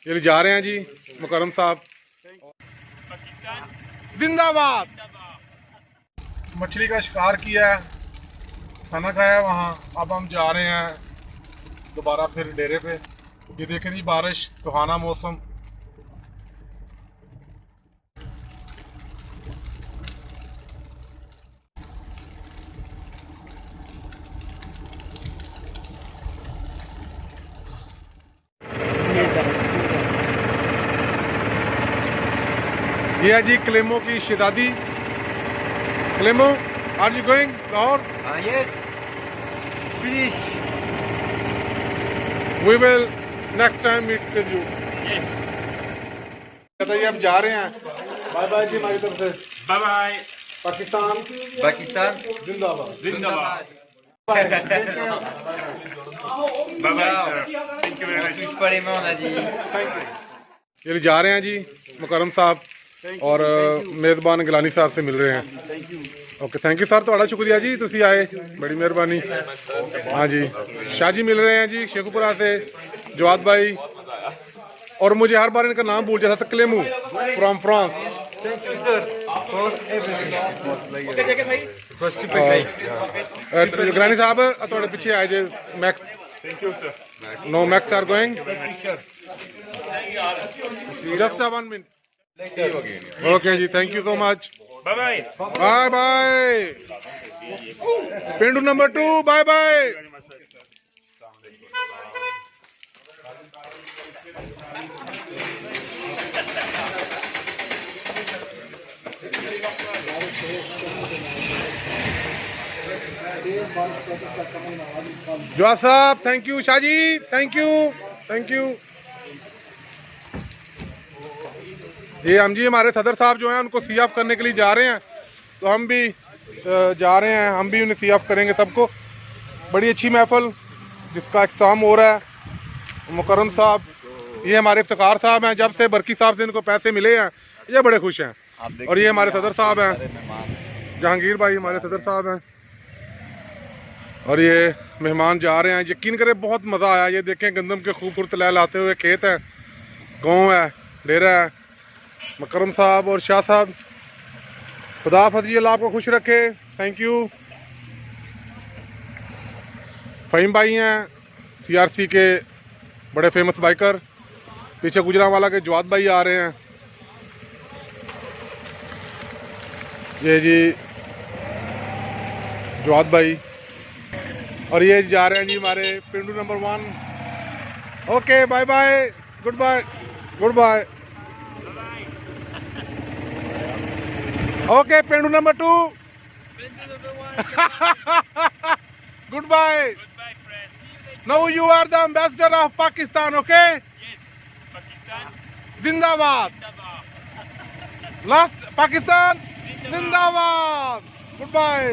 ये जा रहे हैं जी मुकर्रम साहब। जिंदाबाद। मछली का शिकार किया है, खाना खाया वहाँ। अब हम जा रहे हैं दोबारा फिर डेरे पे। ये देखें जी बारिश, सुहाना मौसम। ये है जी क्लेमो की शहजादी। Clemo, are you going Lahore? Yes, finish. We will next time meet with you. Yes. कहता ये हम जा रहे हैं। बाय बाय जी हमारी तरफ से। Bye bye. पाकिस्तान Pakistan. जिंदाबाद। Zindabad. Bye bye. Thank you very much. Tous pas les mains, on a dit. ये जा रहे हैं जी मुकर्रम साहब और मेज़बान गिलानी साहब से मिल रहे हैं। ओके, थैंक यू सर, थोड़ा शुक्रिया जी, तुसी आए, बड़ी मेहरबानी। हाँ जी, शाह जी मिल रहे हैं जी शेखुपुरा से, जवाद भाई, और मुझे हर बार इनका नाम भूल जाता था। Clemo from France. Thank you, sir, for everything. It was super great. Gilani sahab थोड़े पीछे आए जे। Max, Thank you, sir. No Max are going Sure. Just 1 minute. Okay ji, thank you so much. Bye bye. Bye bye. पेंडू number 2, bye bye. Jawad sahab thank you, Shah ji thank you, thank you. ये हम जी हमारे सदर साहब जो हैं उनको सी ऑफ करने के लिए जा रहे हैं, तो हम भी जा रहे हैं, हम भी उन्हें सी ऑफ करेंगे सबको। बड़ी अच्छी महफिल जिसका इख्तिताम हो रहा है। मुकर्रम साहब, ये हमारे इफ्तिकार साहब हैं, जब से बरकी साहब से इनको पैसे मिले हैं ये बड़े खुश हैं। और ये हमारे सदर साहब हैं, जहांगीर भाई हमारे सदर साहब हैं। और ये मेहमान जा रहे हैं, यकीन करें बहुत मज़ा आया। ये देखें गंदम के खूबसूरत लहल आते हुए खेत है, गाँव है, डेरा है। मुकर्रम साहब और शाह साहब, खुदा हाफ़िज़ जी, अल्लाह आपको खुश रखे। Thank you. फ़हीम भाई हैं CRC के बड़े फेमस बाइकर। पीछे गुजरांवाला के जवाद भाई आ रहे हैं। ये जी जवाद भाई, और ये जा रहे हैं जी हमारे पिंडू number 1। Okay, bye bye, good bye, good bye. Okay, पेंडू number 2। Good bye. Goodbye, friends. Now you are the ambassador of Pakistan. Okay, Yes, Pakistan. जिंदाबाद। Zindabad. लास्ट पाकिस्तान जिंदाबाद। Good bye.